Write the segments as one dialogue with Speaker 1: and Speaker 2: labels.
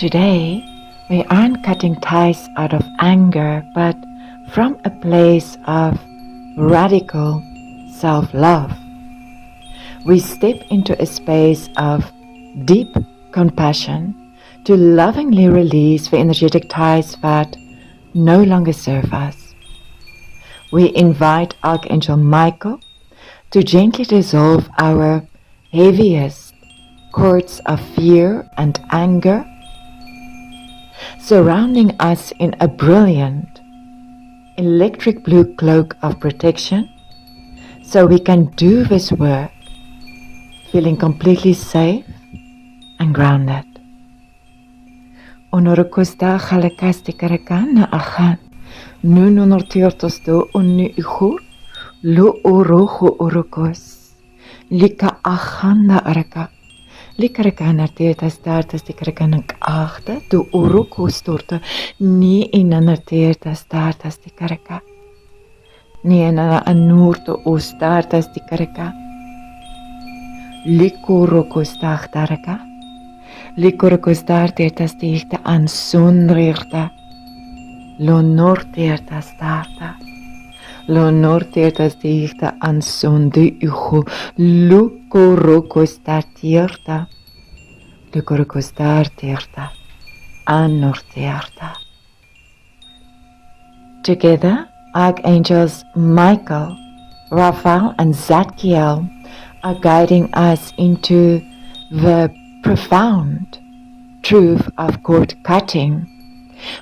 Speaker 1: Today, we aren't cutting ties out of anger, but from a place of radical self-love. We step into a space of deep compassion to lovingly release the energetic ties that no longer serve us. We invite Archangel Michael to gently dissolve our heaviest cords of fear and anger, surrounding us in a brilliant electric blue cloak of protection, so we can do this work feeling completely safe and grounded. Onorukosta halakasti karakana ahan nunortiortosto onni ihur lu uruhu urukos lika ahanda araka likarakana teertas taartas tikarakana aachta tu urukos torta ni inana teertas taartas tikaraka ni inana anurto ostaartas tikaraka likurukos taachtaraka likurukos taarteertas tiihta an sunrirta L'onor teertas taarta, l'onor teertas tiihta an sundi uhu, lukurukos taartierta, lukurukos taartierta, anor teerta. Together, Archangels Michael, Raphael, and Zadkiel are guiding us into the profound truth of cord cutting.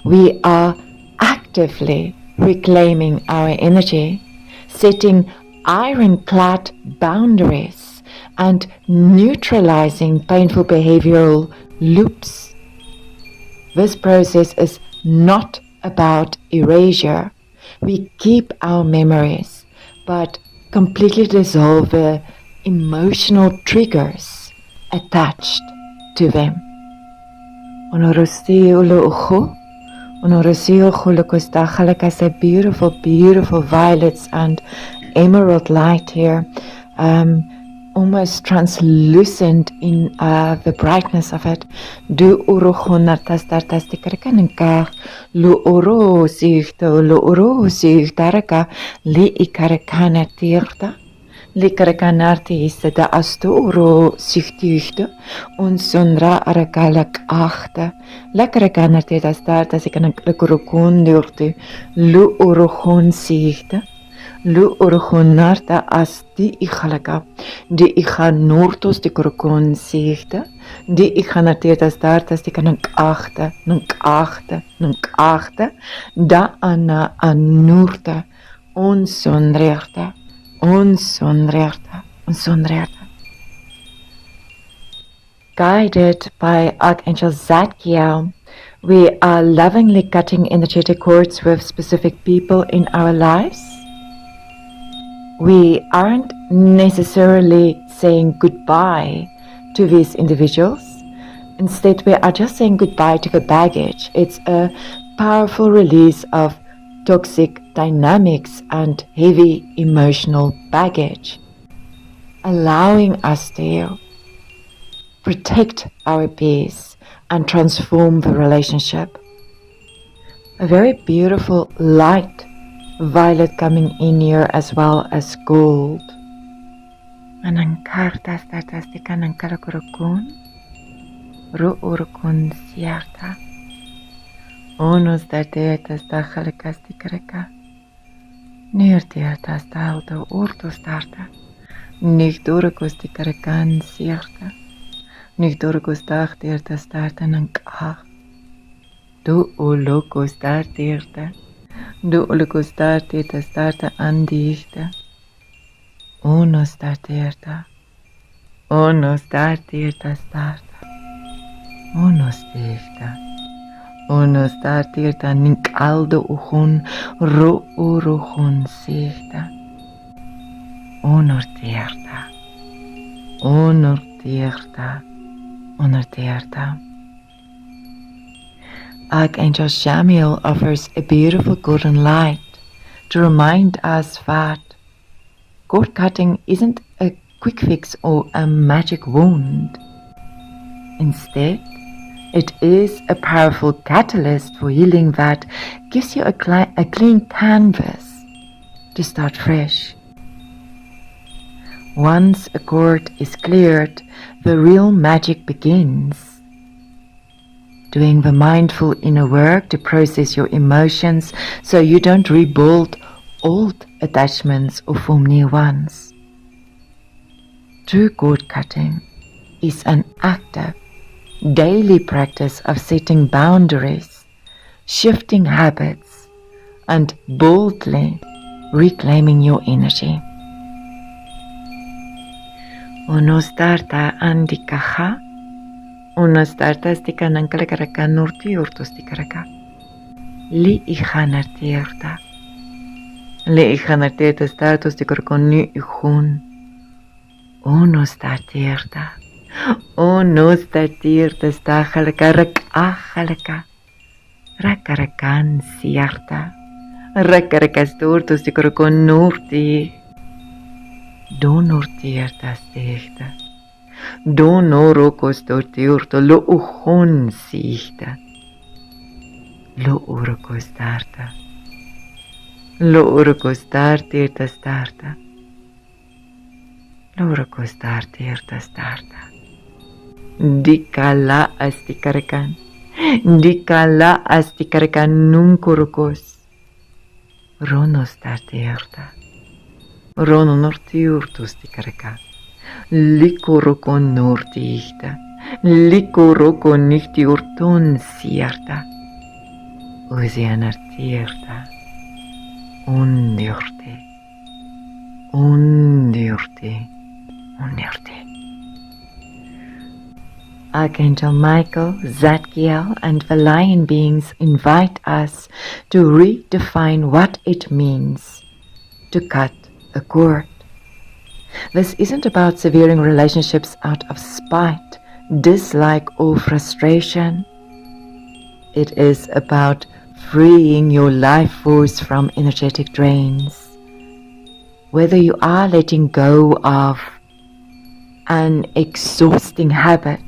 Speaker 1: We are actively reclaiming our energy, setting ironclad boundaries, and neutralizing painful behavioral loops. This process is not about erasure. We keep our memories, but completely dissolve the emotional triggers attached to them. Like a beautiful, beautiful violets and emerald light here, almost translucent in the brightness of it. Du uruhunatas tartas tikarakankar, lu uru sigtaraka, li ikarakana tirta. Likarekanarti is de asturo zichtuigde, unsundra arakalak achte. Lekarekanarti das start as ik een lekurukun durte, lu uruhun zichte, lu uruhunarta as di ichalaka, di ichanurtos di kurukun zichte, di ichanarti das start as ik een achte, da ana anurte, unsundreerte. Unsundreerte. Guided by Archangel Zadkiel, we are lovingly cutting energetic cords with specific people in our lives. We aren't necessarily saying goodbye to these individuals. Instead, we are just saying goodbye to the baggage. It's a powerful release of toxic dynamics and heavy emotional baggage, allowing us to protect our peace and transform the relationship. A very beautiful light violet coming in here as well as gold. Anankartas tatastika nankarakurukun, ruurukun siarta. Onos darteertas dachalikastikireka. Neerteertas daalde oortostarta. Nigdorikostikarakan sierta. Nigdorikostarteertas starta nankah. Du olokostarteerta. Du olokostarteertas starta andichte. Onos darteerta. Onos darteertas starta. Onos dichte. Onos darteerta ninkalde uchun ro uruchun sichta. Onorteerta. Onorteerta. Onorteerta. Archangel Shamiel offers a beautiful golden light to remind us that cord cutting isn't a quick fix or a magic wound. Instead, It is a powerful catalyst for healing that gives you a clean canvas to start fresh. Once a cord is cleared, the real magic begins. Doing the mindful inner work to process your emotions so you don't rebuild old attachments or form new ones. True cord cutting is an active, daily practice of setting boundaries, shifting habits, and boldly reclaiming your energy. Uno starta andikaha, uno starta stika nankalkaraka nurti urtustikaraka. Li ihanartierta. Li ihanartierta startus tikarkon ni ihun. Uno startierta. Uno startierta stahalaka rakahalaka. Rakarakan siarta. Rakarakasturtus tikarkon nurti. Donurtierta stichta. Donorokos tortiurto lo uhun sichta. Lo urokos starta. Lo urokos startierta starta. Lo urokos startierta starta. Dikala astikarakan. Dikala astikarakan nunkurokos. Rono startierta. Rono nortiurtus tikaraka. Likoroko nortiihta. Likoroko nihtiurton siarta. Usianartierta. Undiurti. Undiurti. Undiurti. Archangel Michael, Zadkiel, and the lion beings invite us to redefine what it means to cut a cord. This isn't about severing relationships out of spite, dislike, or frustration. It is about freeing your life force from energetic drains. Whether you are letting go of an exhausting habit,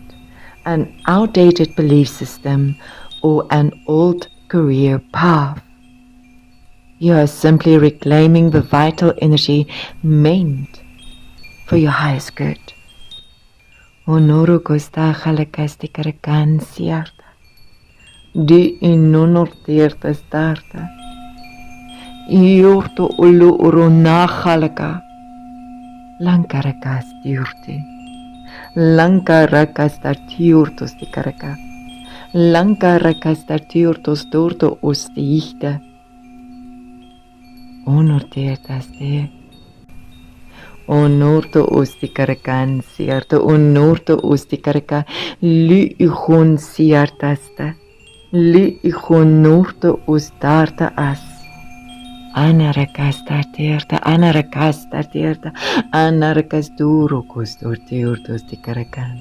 Speaker 1: an outdated belief system, or an old career path, you are simply reclaiming the vital energy meant for your highest good. Onoro costa halakastikarakan siarta. Di inunortierta starta. Iorto ulu urona halaka. Lankarakas diurti. Lankarakas tartiurtos tikaraka. Lankarakas tartiurtos dorto ustiihta. Onortiertaste. Onorto ustikarakan siarto. Onorto ustikaraka. Li ihun siartasta. Li ihun norto ustarta as. Anarakas tartierta. Anarakas tartierta. Anarakas duro kostortiurtos tikarakan.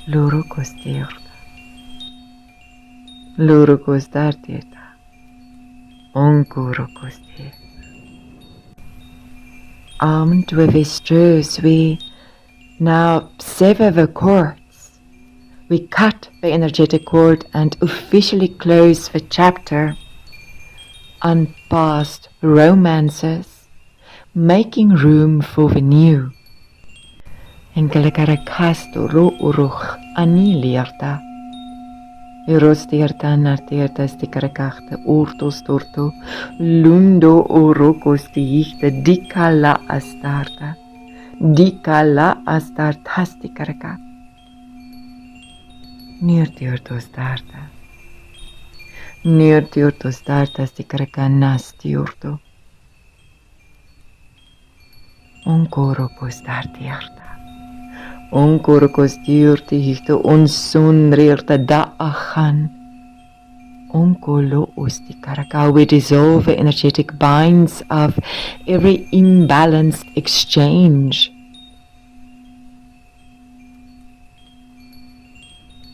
Speaker 1: Luro kostiorta. Luro kostartierta. Onkurokosti. Armed with these truths, we now sever the cords. We cut the energetic cord and officially close the chapter on past romances, making room for the new. Enkelkarakasto ro uruch aniliarta. Erostierta nartierta stikarakachte urtos torto, lundo orokos tiichte dikala astarta, dikala astartastikaraka. Nirtiorto starta, nirtiorto starta stikaraka nastiorto, onkoro postartiarta. Onkorokos diurti hichto onsunrirta da'achan. Onkolo ustikaraka. We dissolve the energetic binds of every imbalanced exchange.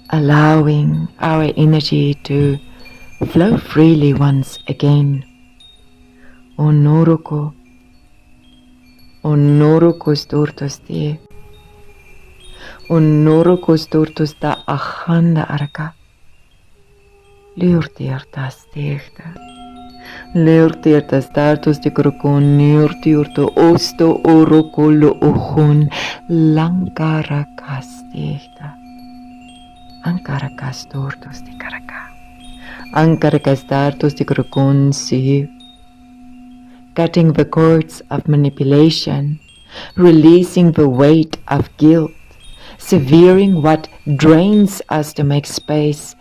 Speaker 1: Allowing our energy to flow freely once again. Onoroko. Onorokos dortos tie. Onnorokos tortosta achanda araka. Liurtiertas teerta. Liurtiertas tartos de krokon niurtiurto osto orokolo ohun lankarakas teerta. Ankarakas tortos de karaka. Ankarakas tartos de krokon siu. Cutting the cords of manipulation, releasing the weight of guilt, severing what drains us to make space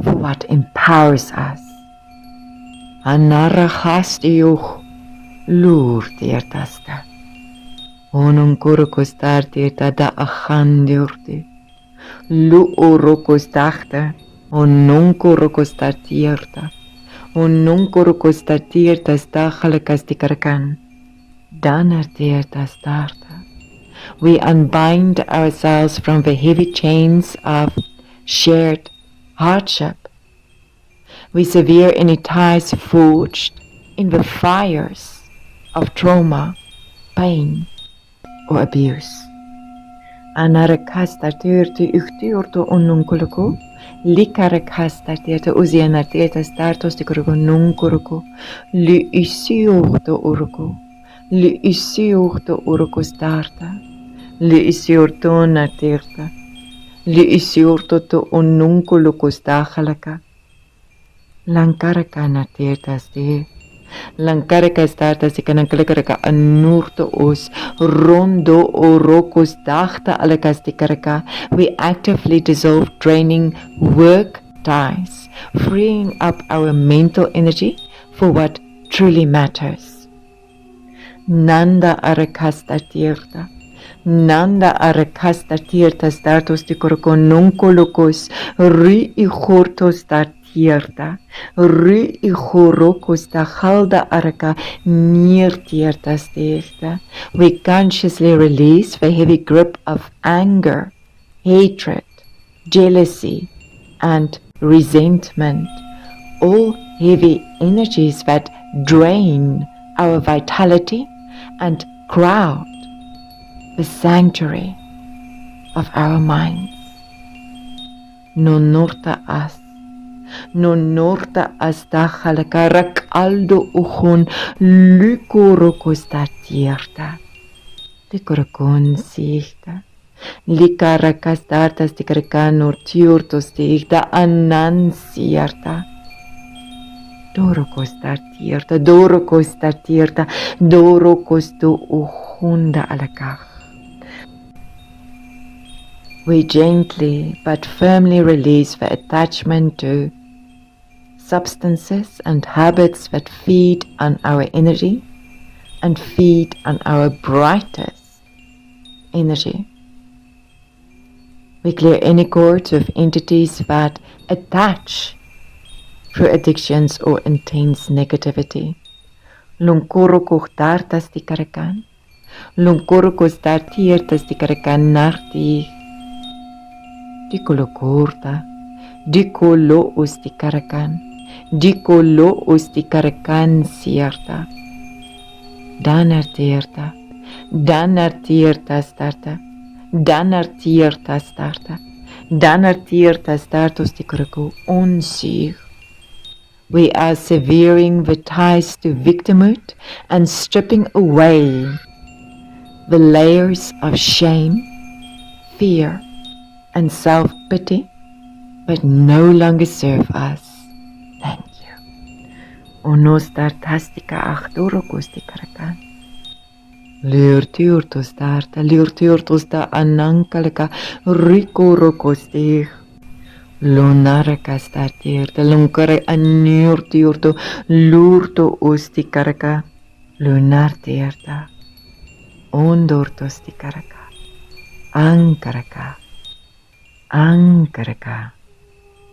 Speaker 1: for what empowers us. Anarachastioch loerteertasta. Ononkorokostarteerta da achandiurte. Luorokostarta. Ononkorokostarteerta. Ononkorokostarteertas dagelijkastikarakan. Danarteertastarta. We unbind ourselves from the heavy chains of shared hardship. We sever any ties forged in the fires of trauma, pain, or abuse. Anarakastarteerta uchteerta ononkoloko, likarakastarteerta uzianarteerta startos de korokononkoroko, li isiorta oroko, li isiorta oroko starta. Li isiortona teerta, li isiortoto onunkulukustachalaka. Lankarakana teertas te, lankarakas tartas ikanankalaka anurto os, rondo orokos dachta alakastikaraca. We actively dissolve draining work ties, freeing up our mental energy for what truly matters. Nanda arakasta teerta. Nanda arakasta tirtas datos de korokononkolokos, ri ihortos da tirta, ri ihorokos da halda araka near tirtas tirta. We consciously release the heavy grip of anger, hatred, jealousy, and resentment, all heavy energies that drain our vitality and crowd the sanctuary of our minds. Nonorta as dachalakarak aldo uchon lukorokos tierta. Tikorokon sichta. Likarakas tartas tikarakanor tiurtos tichta anan sierta. Dorokos tierta, dorokos tierta, dorokos to uchunda alakach. We gently but firmly release the attachment to substances and habits that feed on our energy and feed on our brightest energy. We clear any cords of entities that attach through addictions or intense negativity. Lunkorokos tartas tikarakan, lunkorokos tartiertas tikarakan narti. Dikolokorta, dikolo ustikarakan, dikolo ustikarakan sierta. Danartierta, danartierta starta, danartierta starta, danartierta startos dikorako onsig. We are severing the ties to victimhood and stripping away the layers of shame, fear, and self-pity but no longer serve us. Thank you. Onos tartastika achtorokostikarakan. Liurtiurtos tarta, liurtiurtos da anankalaka rikorokostih. Lunarakas tartirta, lunkare anurtiurto, lurto ostikaraka. Lunartirta. Ondortostikaraka. Ankaraka. Ankaraka,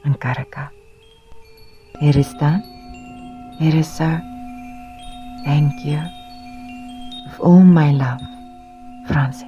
Speaker 1: Ankaraka. It is done. It is so. Thank you. With all my love, Francie.